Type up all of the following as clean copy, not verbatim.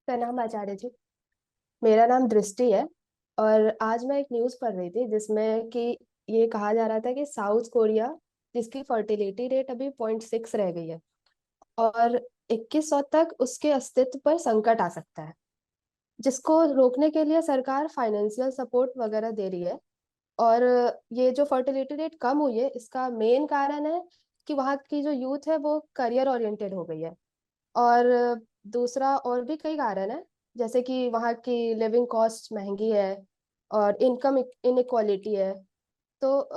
प्रणाम आचार्य जी। मेरा नाम दृष्टि है। और आज मैं एक न्यूज़ पढ़ रही थी जिसमें कि ये कहा जा रहा था कि साउथ कोरिया, जिसकी फर्टिलिटी रेट अभी 0.6 रह गई है, और 2100 तक उसके अस्तित्व पर संकट आ सकता है, जिसको रोकने के लिए सरकार फाइनेंशियल सपोर्ट वगैरह दे रही है। और ये जो फर्टिलिटी रेट कम हुई है, इसका मेन कारण है कि वहाँ की जो यूथ है वो करियर ओरिएंटेड हो गई है। और दूसरा और भी कई कारण है, जैसे कि वहाँ की लिविंग कॉस्ट महंगी है और इनकम इनइक्वालिटी है। तो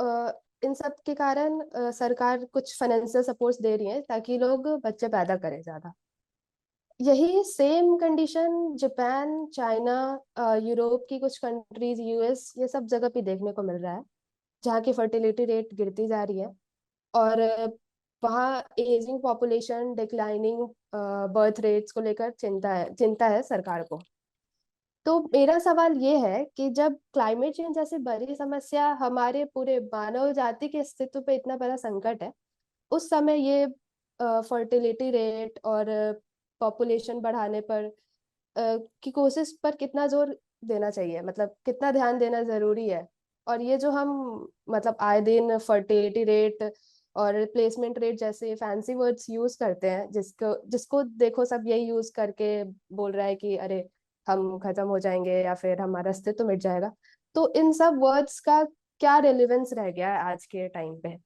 इन सब के कारण सरकार कुछ फाइनेंशियल सपोर्ट्स दे रही है ताकि लोग बच्चे पैदा करें ज़्यादा। यही same condition Japan, China, Europe की कुछ कंट्रीज, यूएस, ये सब जगह पे देखने को मिल रहा है, जहाँ की फर्टिलिटी रेट गिरती जा रही है। और वहाँ ageing population, declining birth rates को लेकर चिंता है सरकार को। तो मेरा सवाल ये है कि जब क्लाइमेट चेंज जैसी बड़ी समस्या हमारे पूरे मानव जाति के अस्तित्व पे इतना बड़ा संकट है, उस समय ये फर्टिलिटी रेट और पॉपुलेशन बढ़ाने पर की कोशिश पर कितना जोर देना चाहिए, मतलब कितना ध्यान देना जरूरी है। और ये जो हम मतलब आए दिन फर्टिलिटी रेट और रिप्लेसमेंट रेट जैसे फैंसी वर्ड्स यूज करते हैं, जिसको जिसको देखो सब यही यूज करके बोल रहा है कि अरे हम खत्म हो जाएंगे या फिर हमारा अस्तित्व मिट जाएगा। तो इन सब वर्ड्स का क्या रेलेवेंस रह गया है आज के टाइम पे?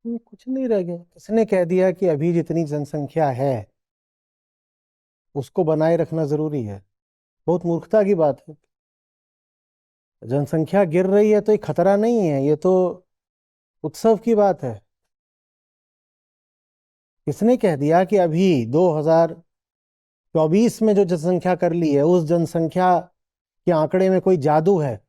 कुछ नहीं रह गया। किसने कह दिया कि अभी जितनी जनसंख्या है उसको बनाए रखना जरूरी है? बहुत मूर्खता की बात है। जनसंख्या गिर रही है तो ये खतरा नहीं है, ये तो उत्सव की बात है। किसने कह दिया कि अभी 2024 में जो जनसंख्या कर ली है उस जनसंख्या के आंकड़े में कोई जादू है?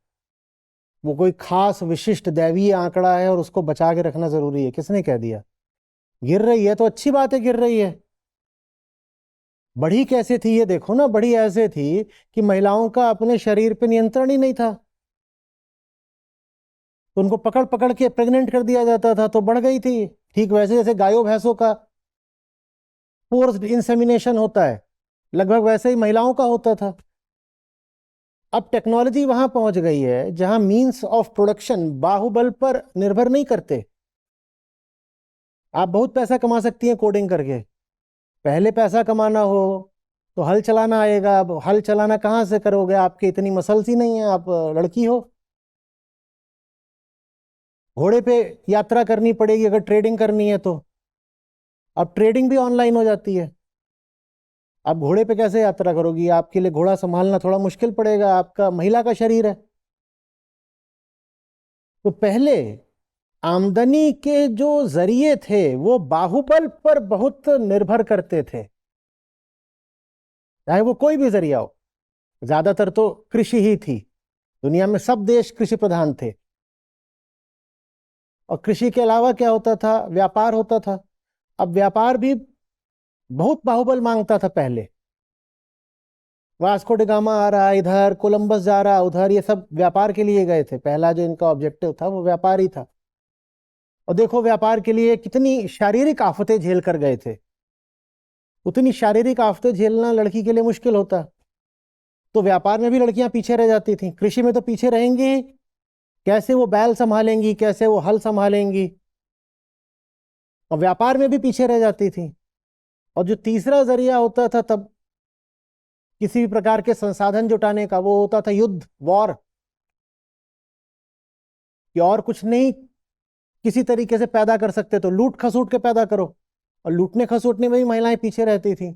वो कोई खास विशिष्ट दैवीय आंकड़ा है और उसको बचा के रखना जरूरी है? किसने कह दिया? गिर रही है तो अच्छी बात है, गिर रही है। बढ़ी कैसे थी ये देखो ना। बढ़ी ऐसे थी कि महिलाओं का अपने शरीर पे नियंत्रण ही नहीं था, तो उनको पकड़ पकड़ के प्रेग्नेंट कर दिया जाता था तो बढ़ गई थी। ठीक वैसे जैसे गायों भैंसों का फोर्स्ड इंसेमिनेशन होता है, लगभग वैसे ही महिलाओं का होता था। अब टेक्नोलॉजी वहां पहुंच गई है जहां मींस ऑफ प्रोडक्शन बाहुबल पर निर्भर नहीं करते। आप बहुत पैसा कमा सकती हैं कोडिंग करके। पहले पैसा कमाना हो तो हल चलाना आएगा। अब हल चलाना कहाँ से करोगे? आपके इतनी मसल्स ही नहीं है, आप लड़की हो। घोड़े पे यात्रा करनी पड़ेगी अगर ट्रेडिंग करनी है तो। अब ट्रेडिंग भी ऑनलाइन हो जाती है। आप घोड़े पे कैसे यात्रा करोगी? आपके लिए घोड़ा संभालना थोड़ा मुश्किल पड़ेगा, आपका महिला का शरीर है। तो पहले आमदनी के जो जरिए थे वो बाहुबल पर बहुत निर्भर करते थे, चाहे वो कोई भी जरिया हो। ज्यादातर तो कृषि ही थी। दुनिया में सब देश कृषि प्रधान थे। और कृषि के अलावा क्या होता था? व्यापार होता था। अब व्यापार भी बहुत बाहुबल मांगता था पहले। वास्को डी गामा आ रहा इधर, कोलंबस जा रहा उधर, ये सब व्यापार के लिए गए थे। पहला जो इनका ऑब्जेक्टिव था वो व्यापार ही था। और देखो व्यापार के लिए कितनी शारीरिक आफतें झेल कर गए थे। उतनी शारीरिक आफतें झेलना लड़की के लिए मुश्किल होता। तो व्यापार में भी लड़कियां पीछे रह जाती थी, कृषि में तो पीछे रहेंगी ही। कैसे वो बैल संभालेंगी, कैसे वो हल संभालेंगी? और व्यापार में भी पीछे रह जाती थी। और जो तीसरा जरिया होता था तब किसी भी प्रकार के संसाधन जुटाने का, वो होता था युद्ध, वॉर। कि और कुछ नहीं किसी तरीके से पैदा कर सकते तो लूट खसूट के पैदा करो। और लूटने खसूटने में भी महिलाएं पीछे रहती थी।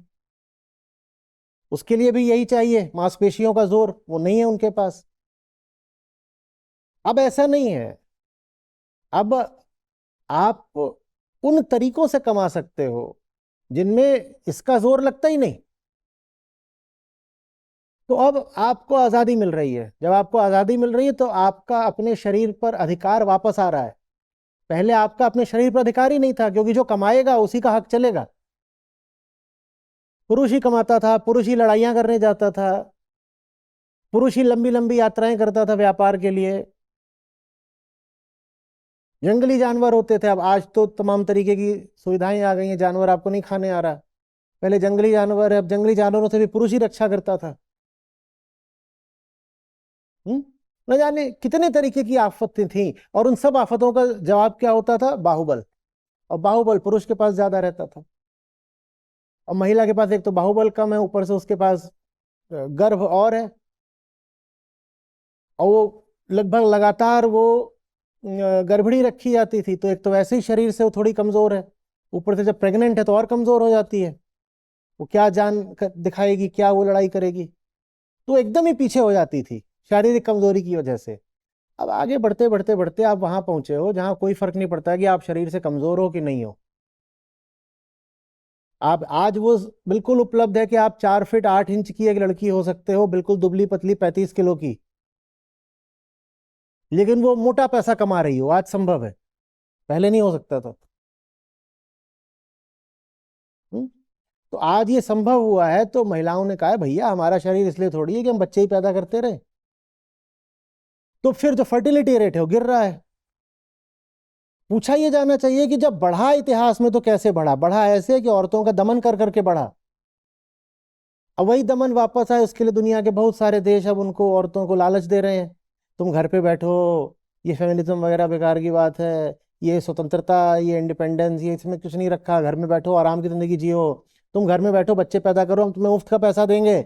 उसके लिए भी यही चाहिए, मांसपेशियों का जोर, वो नहीं है उनके पास। अब ऐसा नहीं है। अब आप उन तरीकों से कमा सकते हो जिनमें इसका जोर लगता ही नहीं। तो अब आपको आजादी मिल रही है। जब आपको आजादी मिल रही है तो आपका अपने शरीर पर अधिकार वापस आ रहा है। पहले आपका अपने शरीर पर अधिकार ही नहीं था, क्योंकि जो कमाएगा उसी का हक चलेगा। पुरुष ही कमाता था, पुरुष ही लड़ाइयां करने जाता था, पुरुष ही लंबी लंबी यात्राएं करता था व्यापार के लिए। जंगली जानवर होते थे। अब आज तो तमाम तरीके की सुविधाएं आ गई हैं, जानवर आपको नहीं खाने आ रहा। पहले जंगली जानवर है, अब जंगली जानवरों से भी पुरुष ही रक्षा करता था। हम्म न जाने कितने तरीके की आफतें थी, और उन सब आफतों का जवाब क्या होता था? बाहुबल। और बाहुबल पुरुष के पास ज्यादा रहता था, और महिला के पास एक तो बाहुबल कम है, ऊपर से उसके पास गर्भ और है, और वो लगभग लगातार वो गर्भिणी रखी जाती थी, तो एक तो वैसे ही शरीर से वो थोड़ी कमजोर है, ऊपर से जब प्रेग्नेंट है तो और कमजोर हो जाती है। वो क्या दिखाएगी, क्या वो लड़ाई करेगी? तो एकदम ही पीछे हो जाती थी शारीरिक कमजोरी की वजह से। अब आगे बढ़ते बढ़ते बढ़ते आप वहां पहुंचे हो जहां कोई फर्क नहीं पड़ता कि आप शरीर से कमजोर हो कि नहीं हो। आप आज वो बिल्कुल उपलब्ध है कि आप 4 फीट 8 इंच की एक लड़की हो सकते हो, बिल्कुल दुबली पतली 35 किलो की, लेकिन वो मोटा पैसा कमा रही हो। आज संभव है, पहले नहीं हो सकता था। हम्म? तो आज ये संभव हुआ है, तो महिलाओं ने कहा है भैया हमारा शरीर इसलिए थोड़ी है कि हम बच्चे ही पैदा करते रहे। तो फिर जो फर्टिलिटी रेट है वो गिर रहा है। पूछा ये जाना चाहिए कि जब बढ़ा इतिहास में तो कैसे बढ़ा? बढ़ा ऐसे कि औरतों का दमन कर करके बढ़ा। अब वही दमन वापस आए, उसके लिए दुनिया के बहुत सारे देश अब उनको, औरतों को लालच दे रहे हैं, तुम घर पे बैठो, ये फेमिनिज्म वगैरह बेकार की बात है, ये स्वतंत्रता, ये इंडिपेंडेंस, ये इसमें कुछ नहीं रखा, घर में बैठो आराम की जिंदगी जियो, तुम घर में बैठो बच्चे पैदा करो, हम तुम्हें मुफ्त का पैसा देंगे।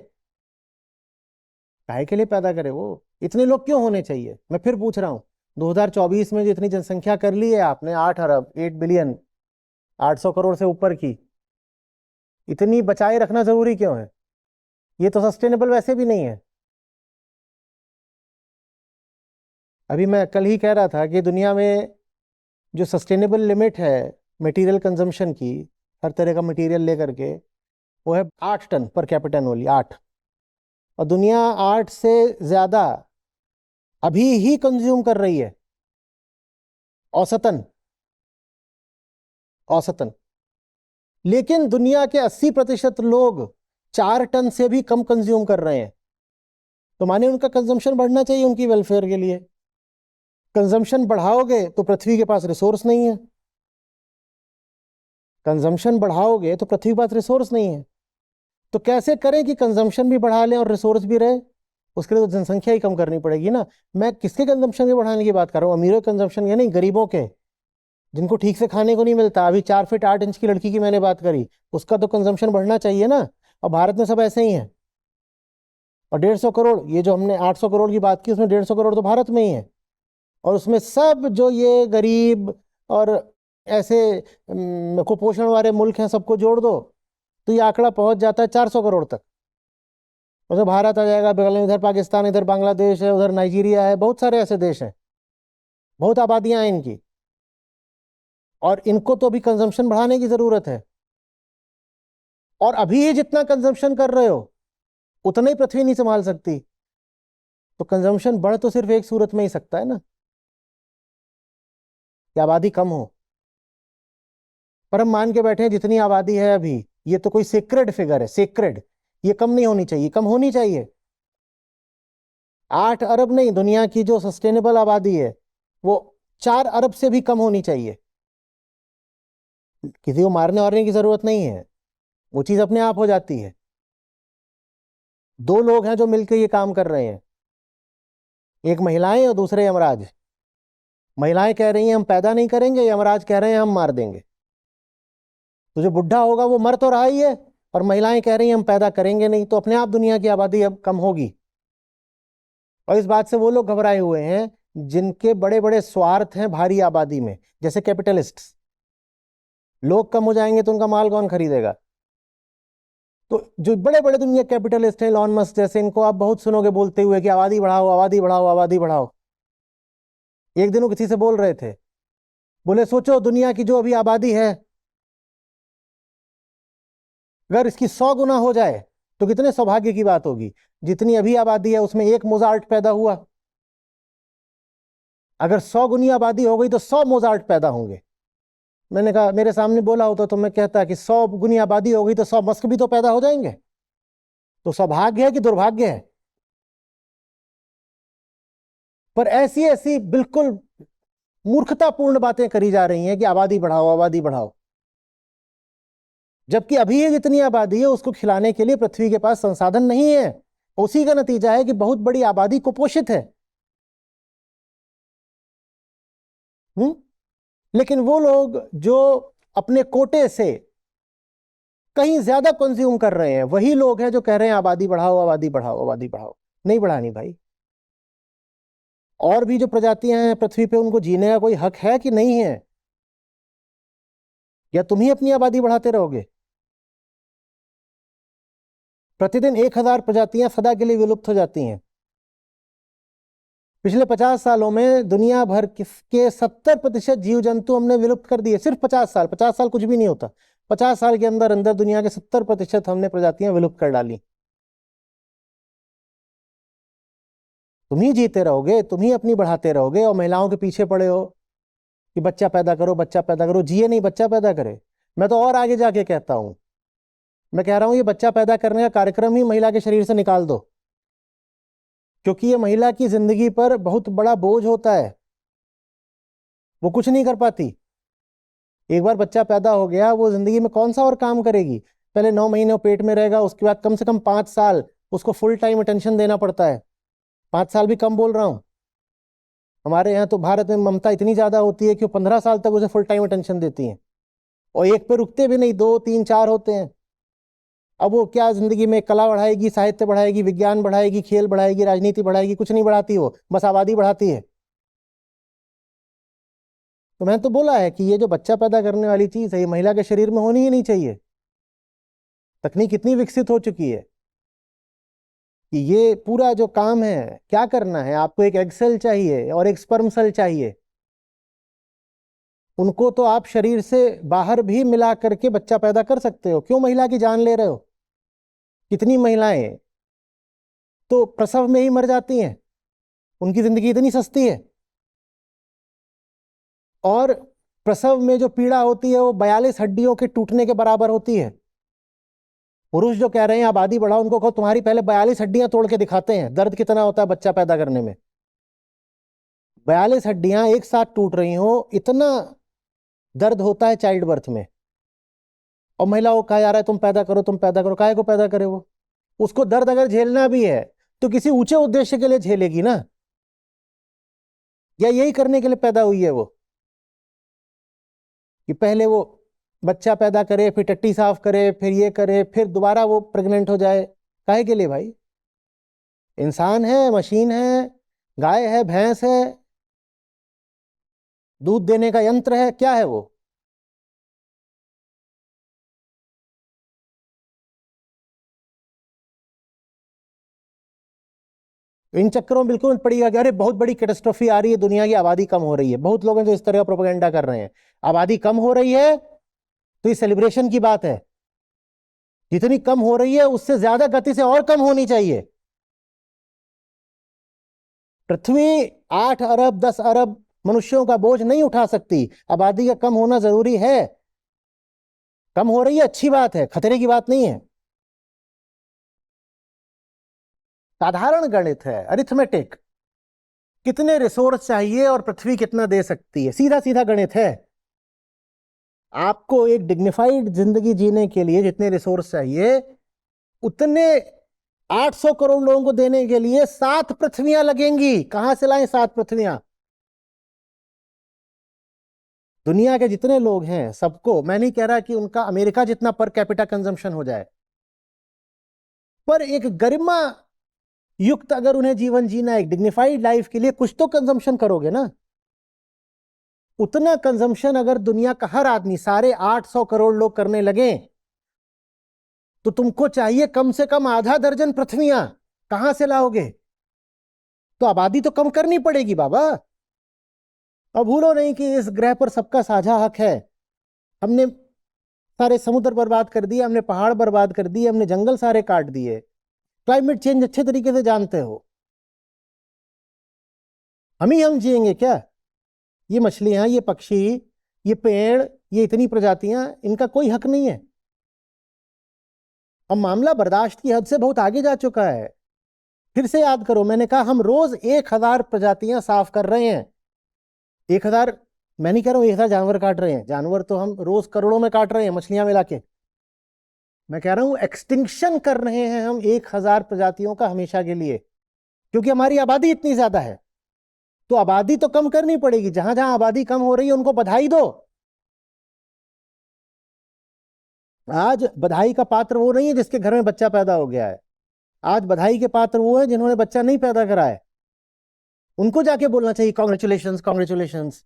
काहे के लिए पैदा करे वो? इतने लोग क्यों होने चाहिए? मैं फिर पूछ रहा हूँ, 2024 में जो इतनी जनसंख्या कर ली है आपने, 8 अरब, 8 बिलियन, 800 करोड़ से ऊपर की, इतनी बचाए रखना जरूरी क्यों है? ये तो सस्टेनेबल वैसे भी नहीं है। अभी मैं कल ही कह रहा था कि दुनिया में जो सस्टेनेबल लिमिट है मटेरियल कंजम्पशन की, हर तरह का मटेरियल लेकर के, वो है 8 टन पर कैपिटन ओनली, 8। और दुनिया 8 से ज्यादा अभी ही कंज्यूम कर रही है, औसतन। औसतन। लेकिन दुनिया के 80% लोग 4 टन से भी कम कंज्यूम कर रहे हैं। तो माने उनका कंजम्पशन बढ़ना चाहिए उनकी वेलफेयर के लिए। कंजम्पशन बढ़ाओगे तो पृथ्वी के पास रिसोर्स नहीं है। कंजम्पशन बढ़ाओगे तो पृथ्वी के पास रिसोर्स नहीं है। तो कैसे करें कि कंजम्पशन भी बढ़ा लें और रिसोर्स भी रहे? उसके लिए तो जनसंख्या ही कम करनी पड़ेगी ना। मैं किसके कंजम्पशन के बढ़ाने की बात कर रहा हूँ? अमीरों के कंजम्पशन के नहीं, गरीबों के, जिनको ठीक से खाने को नहीं मिलता। अभी 4 फीट 8 इंच की लड़की की मैंने बात करी, उसका तो कंजम्पशन बढ़ना चाहिए ना। और भारत में सब ऐसे ही है। और 150 करोड़, ये जो हमने 800 करोड़ की बात की, उसमें 150 करोड़ तो भारत में ही है। और उसमें सब जो ये गरीब और ऐसे कुपोषण वाले मुल्क हैं, सबको जोड़ दो तो ये आंकड़ा पहुंच जाता है 400 करोड़ तक। उधर भारत आ जाएगा, बगल में इधर पाकिस्तान, इधर बांग्लादेश है, उधर नाइजीरिया है, बहुत सारे ऐसे देश हैं, बहुत आबादियां हैं इनकी। और इनको तो अभी कंजम्पशन बढ़ाने की जरूरत है। और अभी ये जितना कंजम्पशन कर रहे हो उतना ही पृथ्वी नहीं संभाल सकती। तो कंजम्पशन बढ़ तो सिर्फ एक सूरत में ही सकता है ना, कि आबादी कम हो। पर हम मान के बैठे हैं जितनी आबादी है अभी, ये तो कोई सेक्रेड फिगर है, सेक्रेड। ये कम नहीं होनी चाहिए, कम होनी चाहिए। 8 अरब नहीं, दुनिया की जो सस्टेनेबल आबादी है वो 4 अरब से भी कम होनी चाहिए। किसी को मारने वारने की जरूरत नहीं है, वो चीज अपने आप हो जाती है। 2 लोग हैं जो मिलकर ये काम कर रहे हैं, एक महिलाएं और दूसरे यमराज। महिलाएं कह रही हैं हम पैदा नहीं करेंगे, यमराज कह रहे हैं हम मार देंगे। तो जो बुढ़ा होगा वो मर तो रहा ही है, और महिलाएं कह रही हैं हम पैदा करेंगे नहीं, तो अपने आप दुनिया की आबादी अब कम होगी। और इस बात से वो लोग घबराए हुए हैं जिनके बड़े बड़े स्वार्थ हैं भारी आबादी में, जैसे कैपिटलिस्ट। लोग कम हो जाएंगे तो उनका माल कौन खरीदेगा? तो जो बड़े बड़े दुनिया कैपिटलिस्ट हैं, इलॉन मस्क जैसे, इनको आप बहुत सुनोगे बोलते हुए कि आबादी बढ़ाओ, आबादी बढ़ाओ, आबादी बढ़ाओ। एक दिन वो किसी से बोल रहे थे, बोले सोचो दुनिया की जो अभी आबादी है, अगर इसकी 100 गुना हो जाए तो कितने सौभाग्य की बात होगी। जितनी अभी आबादी है उसमें एक मोजार्ट पैदा हुआ, अगर 100 गुनी आबादी हो गई तो 100 मोजार्ट पैदा होंगे। मैंने कहा, मेरे सामने बोला होता तो मैं कहता कि 100 गुनी आबादी हो गई तो 100 मस्क भी तो पैदा हो जाएंगे। तो सौभाग्य है कि दुर्भाग्य है? पर ऐसी ऐसी बिल्कुल मूर्खतापूर्ण बातें करी जा रही हैं कि आबादी बढ़ाओ, आबादी बढ़ाओ। जबकि अभी ये जितनी आबादी है उसको खिलाने के लिए पृथ्वी के पास संसाधन नहीं है। उसी का नतीजा है कि बहुत बड़ी आबादी कुपोषित है। हम्म लेकिन वो लोग जो अपने कोटे से कहीं ज्यादा कंज्यूम कर रहे हैं, वही लोग हैं जो कह रहे हैं आबादी बढ़ाओ, आबादी बढ़ाओ, आबादी बढ़ाओ। नहीं बढ़ानी भाई। और भी जो प्रजातियां हैं पृथ्वी पे, उनको जीने का कोई हक है कि नहीं है? या तुम ही अपनी आबादी बढ़ाते रहोगे? प्रतिदिन 1,000 प्रजातियां सदा के लिए विलुप्त हो जाती हैं। पिछले 50 सालों में दुनिया भर के 70% जीव जंतु हमने विलुप्त कर दिए। सिर्फ 50 साल, 50 साल कुछ भी नहीं होता। 50 साल के अंदर अंदर दुनिया के 70% हमने प्रजातियां विलुप्त कर डाली। तुम ही जीते रहोगे, तुम ही अपनी बढ़ाते रहोगे, और महिलाओं के पीछे पड़े हो कि बच्चा पैदा करो, बच्चा पैदा करो। जिए नहीं, बच्चा पैदा करे। मैं तो और आगे जाके कहता हूं, मैं कह रहा हूं ये बच्चा पैदा करने का कार्यक्रम ही महिला के शरीर से निकाल दो, क्योंकि ये महिला की जिंदगी पर बहुत बड़ा बोझ होता है। वो कुछ नहीं कर पाती। एक बार बच्चा पैदा हो गया, वो जिंदगी में कौन सा और काम करेगी? पहले 9 महीने वो पेट में रहेगा, उसके बाद कम से कम 5 साल उसको फुल टाइम अटेंशन देना पड़ता है। 5 साल भी कम बोल रहा हूँ। हमारे यहाँ तो भारत में ममता इतनी ज्यादा होती है कि वो 15 साल तक उसे फुल टाइम अटेंशन देती हैं, और एक पे रुकते भी नहीं, 2, 3, 4 होते हैं। अब वो क्या जिंदगी में कला बढ़ाएगी, साहित्य बढ़ाएगी, विज्ञान बढ़ाएगी, खेल बढ़ाएगी, राजनीति बढ़ाएगी? कुछ नहीं बढ़ाती, वो बस आबादी बढ़ाती है। तो मैंने तो बोला है कि ये जो बच्चा पैदा करने वाली चीज है, ये महिला के शरीर में होनी ही नहीं चाहिए। तकनीक इतनी विकसित हो चुकी है कि ये पूरा जो काम है, क्या करना है आपको, एक एग सेल चाहिए और एक स्पर्म सेल चाहिए। उनको तो आप शरीर से बाहर भी मिला करके बच्चा पैदा कर सकते हो। क्यों महिला की जान ले रहे हो? कितनी महिलाएं तो प्रसव में ही मर जाती हैं, उनकी जिंदगी इतनी सस्ती है। और प्रसव में जो पीड़ा होती है वो 42 हड्डियों के टूटने के बराबर होती है। पुरुष जो कह रहे हैं आबादी बढ़ाओ, उनको कहो तुम्हारी पहले 42 हड्डियां तोड़ के दिखाते हैं, दर्द कितना होता है बच्चा पैदा करने में। 42 हड्डियां एक साथ टूट रही हो, इतना दर्द होता है चाइल्ड बर्थ में। और महिलाओं को कहा जा रहा है तुम पैदा करो, तुम पैदा करो। काहे को पैदा करे वो? उसको दर्द अगर झेलना भी है तो किसी ऊंचे उद्देश्य के लिए झेलेगी ना, या यही करने के लिए पैदा हुई है वो कि पहले वो बच्चा पैदा करे, फिर टट्टी साफ करे, फिर ये करे, फिर दोबारा वो प्रेग्नेंट हो जाए? काहे के लिए भाई? इंसान है, मशीन है, गाय है, भैंस है, दूध देने का यंत्र है, क्या है वो? इन चक्करों में बिल्कुल मत पड़िएगा कि अरे बहुत बड़ी कैटास्ट्रोफी आ रही है, दुनिया की आबादी कम हो रही है। बहुत लोग हैं जो इस तरह का प्रोपेगेंडा कर रहे हैं। आबादी कम हो रही है तो ये सेलिब्रेशन की बात है। जितनी कम हो रही है उससे ज्यादा गति से और कम होनी चाहिए। पृथ्वी 8 अरब 10 अरब मनुष्यों का बोझ नहीं उठा सकती। आबादी का कम होना जरूरी है। कम हो रही है, अच्छी बात है, खतरे की बात नहीं है। साधारण गणित है, अरिथमेटिक। कितने रिसोर्स चाहिए और पृथ्वी कितना दे सकती है, सीधा सीधा गणित है। आपको एक डिग्निफाइड जिंदगी जीने के लिए जितने रिसोर्स चाहिए, उतने 800 करोड़ लोगों को देने के लिए 7 पृथ्वियां लगेंगी। कहां से लाएं 7 पृथ्वियां? दुनिया के जितने लोग हैं सबको, मैं नहीं कह रहा कि उनका अमेरिका जितना पर कैपिटा कंजम्पशन हो जाए, पर एक गरिमा युक्त अगर उन्हें जीवन जीना, एक डिग्निफाइड लाइफ के लिए कुछ तो कंजम्पशन करोगे ना। उतना कंजम्पशन अगर दुनिया का हर आदमी, सारे 800 करोड़ लोग करने लगे, तो तुमको चाहिए कम से कम आधा दर्जन पृथ्वियां। कहां से लाओगे? तो आबादी तो कम करनी पड़ेगी बाबा। अब भूलो नहीं कि इस ग्रह पर सबका साझा हक है। हमने सारे समुद्र बर्बाद कर दिए, हमने पहाड़ बर्बाद कर दिए, हमने जंगल सारे काट दिए। क्लाइमेट चेंज अच्छे तरीके से जानते हो। हम जिएंगे क्या? ये मछलियां, ये पक्षी, ये पेड़, ये इतनी प्रजातियां, इनका कोई हक नहीं है। अब मामला बर्दाश्त की हद से बहुत आगे जा चुका है। फिर से याद करो, मैंने कहा हम रोज 1,000 प्रजातियां साफ कर रहे हैं। 1,000, मैं नहीं कह रहा हूं 1,000 जानवर काट रहे हैं। जानवर तो हम रोज करोड़ों में काट रहे हैं, मछलियां मिला के। मैं कह रहा हूं एक्सटिंक्शन कर रहे हैं हम 1,000 प्रजातियों का हमेशा के लिए, क्योंकि हमारी आबादी इतनी ज्यादा है। तो आबादी तो कम करनी पड़ेगी, जहां जहां आबादी कम हो रही है उनको बधाई दो। आज बधाई का पात्र वो नहीं है जिसके घर में बच्चा पैदा हो गया है, आज बधाई के पात्र वो है जिन्होंने बच्चा नहीं पैदा करा है। उनको जाके बोलना चाहिए कॉन्ग्रेचुलेशंस कॉन्ग्रेचुलेशंस।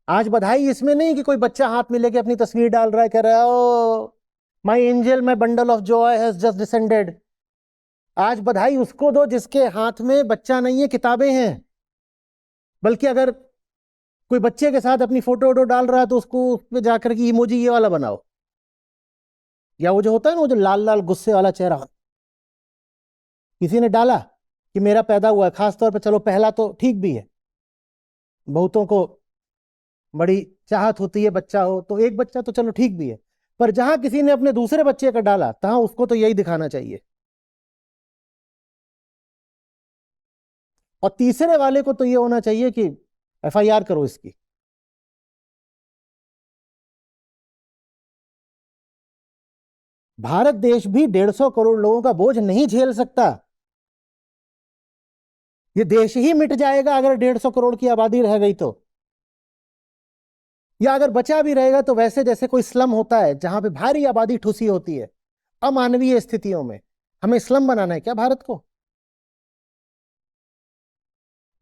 आज बधाई इसमें नहीं कि कोई बच्चा हाथ में लेके अपनी तस्वीर डाल रहा है, कह रहा है oh my angel my bundle of Joy has just descended. आज बधाई उसको दो जिसके हाथ में बच्चा नहीं है, किताबें हैं। बल्कि अगर कोई बच्चे के साथ अपनी फोटो वोटो डाल रहा है तो उसको उस पर जाकर के इमोजी ये वाला बनाओ, या वो जो होता है ना, वो जो लाल लाल गुस्से वाला चेहरा। किसी ने डाला कि मेरा पैदा हुआ है, खासतौर पर, चलो पहला तो ठीक भी है, बहुतों को बड़ी चाहत होती है बच्चा हो, तो एक बच्चा तो चलो ठीक भी है, पर जहां किसी ने अपने दूसरे बच्चे का डाला तहां उसको तो यही दिखाना चाहिए। और तीसरे वाले को तो ये होना चाहिए कि एफआईआर करो इसकी। भारत देश भी 150 करोड़ लोगों का बोझ नहीं झेल सकता। ये देश ही मिट जाएगा अगर 150 करोड़ की आबादी रह गई तो, या अगर बचा भी रहेगा तो वैसे जैसे कोई स्लम होता है जहां पे भारी आबादी ठुसी होती है अमानवीय स्थितियों में। हमें स्लम बनाना है क्या भारत को?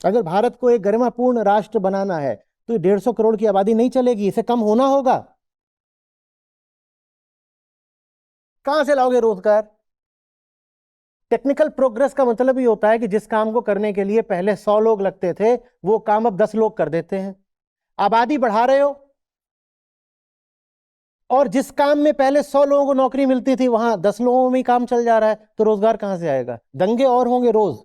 अगर भारत को एक गरिमापूर्ण राष्ट्र बनाना है तो 150 करोड़ की आबादी नहीं चलेगी, इसे कम होना होगा। कहां से लाओगे रोजगार? टेक्निकल प्रोग्रेस का मतलब ही होता है कि जिस काम को करने के लिए पहले 100 लोग लगते थे वो काम अब 10 लोग कर देते हैं। आबादी बढ़ा रहे हो और जिस काम में पहले 100 लोगों को नौकरी मिलती थी वहां 10 लोगों में ही काम चल जा रहा है, तो रोजगार कहां से आएगा? दंगे और होंगे रोज।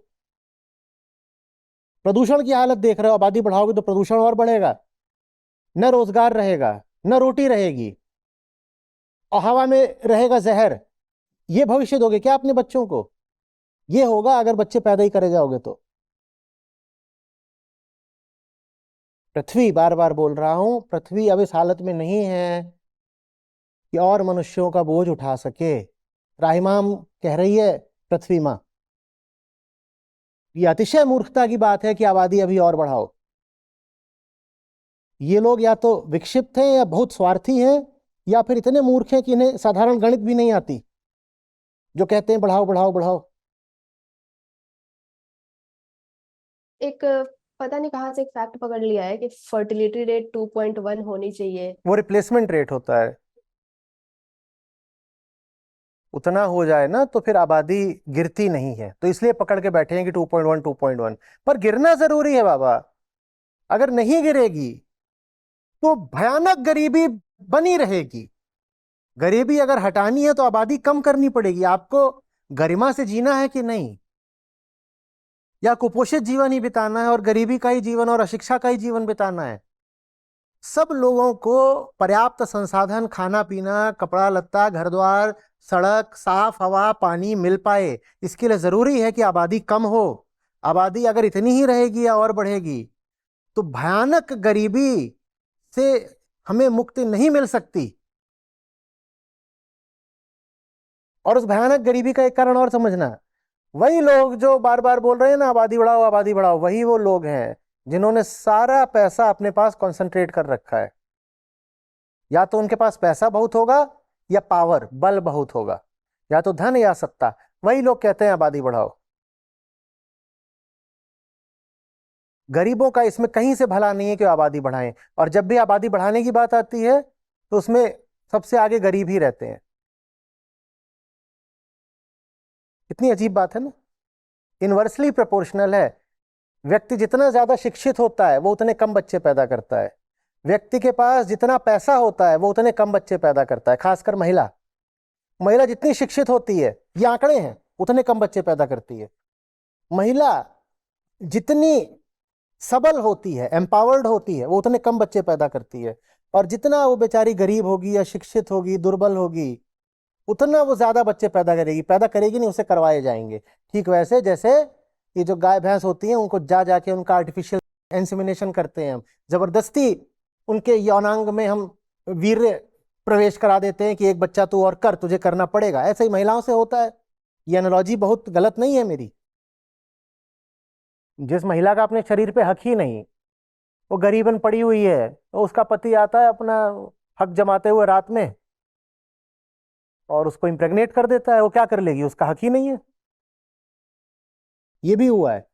प्रदूषण की हालत देख रहे हो, आबादी बढ़ाओगे तो प्रदूषण और बढ़ेगा, न रोजगार रहेगा, न रोटी रहेगी, और हवा में रहेगा जहर। ये भविष्य दोगे क्या अपने बच्चों को? ये होगा अगर बच्चे पैदा ही करे जाओगे तो। पृथ्वी, बार बार बोल रहा हूं, पृथ्वी अब इस हालत में नहीं है कि और मनुष्यों का बोझ उठा सके। राहिमाम कह रही है पृथ्वी मां, ये अतिशय मूर्खता की बात है कि आबादी अभी और बढ़ाओ। ये लोग या तो विक्षिप्त हैं या बहुत स्वार्थी हैं, या फिर इतने मूर्ख हैं कि इन्हें साधारण गणित भी नहीं आती, जो कहते हैं बढ़ाओ बढ़ाओ बढ़ाओ। एक पता नहीं कहाँ से एक फैक्ट पकड़ लिया है कि फर्टिलिटी रेट 2.1 होनी चाहिए। वो रिप्लेसमेंट रेट होता है, उतना हो जाए ना तो फिर आबादी गिरती नहीं है, तो इसलिए पकड़ के बैठे हैं कि 2.1 2.1। पर गिरना जरूरी है बाबा। अगर नहीं गिरेगी तो भयानक गरीबी बनी रहेगी। गरीबी अगर हटानी है तो आबादी कम करनी पड़ेगी। आपको गरिमा से जीना है कि नहीं, या कुपोषित जीवन ही बिताना है और गरीबी का ही जीवन और अशिक्षा का ही जीवन बिताना है? सब लोगों को पर्याप्त संसाधन, खाना पीना, कपड़ा लत्ता, घर द्वार, सड़क, साफ हवा, पानी मिल पाए, इसके लिए जरूरी है कि आबादी कम हो। आबादी अगर इतनी ही रहेगी या और बढ़ेगी तो भयानक गरीबी से हमें मुक्ति नहीं मिल सकती। और उस भयानक गरीबी का एक कारण और समझना, वही लोग जो बार बार बोल रहे हैं ना आबादी बढ़ाओ, वही वो लोग हैं जिन्होंने सारा पैसा अपने पास कंसंट्रेट कर रखा है। या तो उनके पास पैसा बहुत होगा या पावर, बल बहुत होगा, या तो धन या सत्ता। वही लोग कहते हैं आबादी बढ़ाओ। गरीबों का इसमें कहीं से भला नहीं है कि आबादी बढ़ाएं। और जब भी आबादी बढ़ाने की बात आती है तो उसमें सबसे आगे गरीब ही रहते हैं। इतनी अजीब बात है ना, इनवर्सली प्रोपोर्शनल है। व्यक्ति जितना ज्यादा शिक्षित होता है वो उतने कम बच्चे पैदा करता है। व्यक्ति के पास जितना पैसा होता है वो उतने कम बच्चे पैदा करता है। खासकर महिला, महिला जितनी शिक्षित होती है, ये आंकड़े हैं, उतने कम बच्चे पैदा करती है। महिला जितनी सबल होती है, एम्पावर्ड होती है, वो उतने कम बच्चे पैदा करती है। और जितना वो बेचारी गरीब होगी या शिक्षित होगी, दुर्बल होगी, उतना वो ज्यादा बच्चे पैदा करेगी नहीं, उसे करवाए जाएंगे। ठीक वैसे जैसे ये जो गाय भैंस होती हैं उनको जा जाके उनका आर्टिफिशियल इंसेमिनेशन करते हैं हम, जबरदस्ती उनके यौनांग में हम वीर्य प्रवेश करा देते हैं कि एक बच्चा तू और कर, तुझे करना पड़ेगा। ऐसे ही महिलाओं से होता है। ये एनालॉजी बहुत गलत नहीं है मेरी। जिस महिला का अपने शरीर पे हक ही नहीं, वो गरीबन पड़ी हुई है, तो उसका पति आता है अपना हक जमाते हुए रात में और उसको इम्प्रेग्नेट कर देता है, वो क्या कर लेगी? उसका हक ही नहीं है। ये भी हुआ है।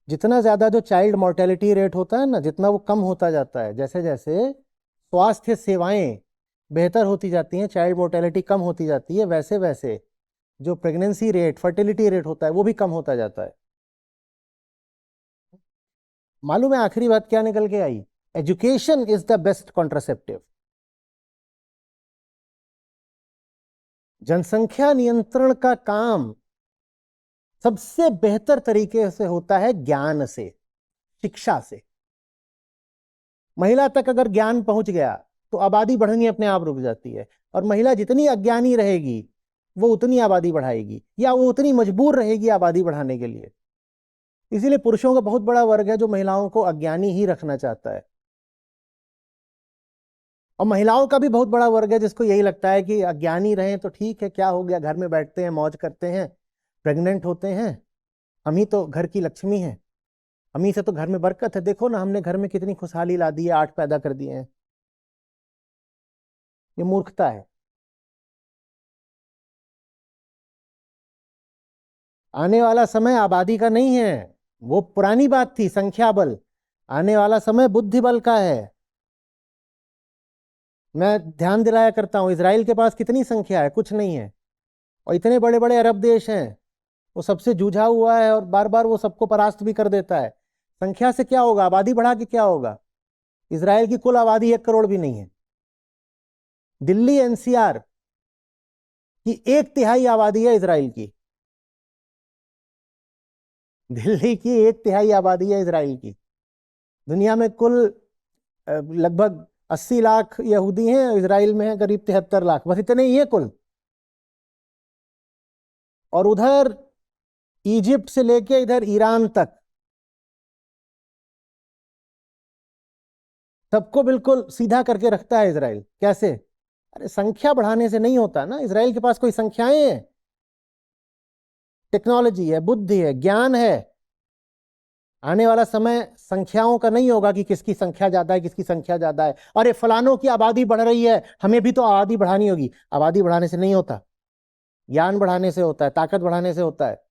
जितना ज्यादा जो चाइल्ड मोर्टेलिटी रेट होता है ना, जितना वो कम होता जाता है, जैसे जैसे स्वास्थ्य सेवाएं बेहतर होती जाती हैं, चाइल्ड मोर्टेलिटी कम होती जाती है, वैसे वैसे जो प्रेगनेंसी रेट, फर्टिलिटी रेट होता है, वो भी कम होता जाता है। मालूम है आखिरी बात क्या निकल के आई? Education is the best contraceptive. जनसंख्या नियंत्रण का काम सबसे बेहतर तरीके से होता है ज्ञान से, शिक्षा से। महिला तक अगर ज्ञान पहुंच गया तो आबादी बढ़नी अपने आप रुक जाती है। और महिला जितनी अज्ञानी रहेगी वो उतनी आबादी बढ़ाएगी, या वो उतनी मजबूर रहेगी आबादी बढ़ाने के लिए। इसीलिए पुरुषों का बहुत बड़ा वर्ग है जो महिलाओं को अज्ञानी ही रखना चाहता है, और महिलाओं का भी बहुत बड़ा वर्ग है जिसको यही लगता है कि अज्ञानी रहें तो ठीक है, क्या हो गया, घर में बैठते हैं, मौज करते हैं, प्रेग्नेंट होते हैं, हम ही तो घर की लक्ष्मी हैं, हम ही से तो घर में बरकत है, देखो ना हमने घर में कितनी खुशहाली ला दी है, 8 पैदा कर दिए हैं। ये मूर्खता है। आने वाला समय आबादी का नहीं है, वो पुरानी बात थी, संख्या बल। आने वाला समय बुद्धि बल का है। मैं ध्यान दिलाया करता हूं, इसराइल के पास कितनी संख्या है? कुछ नहीं है। और इतने बड़े बड़े अरब देश हैं, वो सबसे जूझा हुआ है और बार बार वो सबको परास्त भी कर देता है। संख्या से क्या होगा? आबादी बढ़ा के क्या होगा? इसराइल की कुल आबादी 1 करोड़ भी नहीं है। दिल्ली एनसीआर की 1/3 आबादी है इसराइल की। दिल्ली की 1/3 आबादी है इसराइल की। दुनिया में कुल लगभग 80 लाख यहूदी हैं, इसराइल में है करीब 73 लाख, बस इतने ही है कुल। और उधर इजिप्ट से लेके इधर ईरान तक सबको बिल्कुल सीधा करके रखता है इसराइल। कैसे? अरे संख्या बढ़ाने से नहीं होता ना। इसराइल के पास कोई संख्याएं हैं? टेक्नोलॉजी है, बुद्धि है, ज्ञान है। आने वाला समय संख्याओं का नहीं होगा कि किसकी संख्या ज्यादा है, किसकी संख्या ज्यादा है। अरे फलानों की आबादी बढ़ रही है, हमें भी तो आबादी बढ़ानी होगी। आबादी बढ़ाने से नहीं होता, ज्ञान बढ़ाने से होता है, ताकत बढ़ाने से होता है।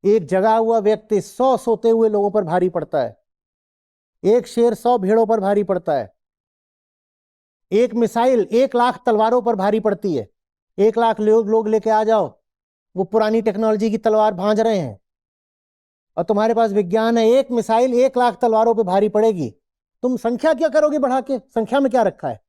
एक जगा हुआ व्यक्ति 100 सोते हुए लोगों पर भारी पड़ता है। एक शेर 100 भेड़ों पर भारी पड़ता है। एक मिसाइल 1 लाख तलवारों पर भारी पड़ती है। 1 लाख लोग लेके आ जाओ, वो पुरानी टेक्नोलॉजी की तलवार भांज रहे हैं, और तुम्हारे पास विज्ञान है, एक मिसाइल 1 लाख तलवारों पे भारी पड़ेगी। तुम संख्या क्या करोगे बढ़ा के? संख्या में क्या रखा है?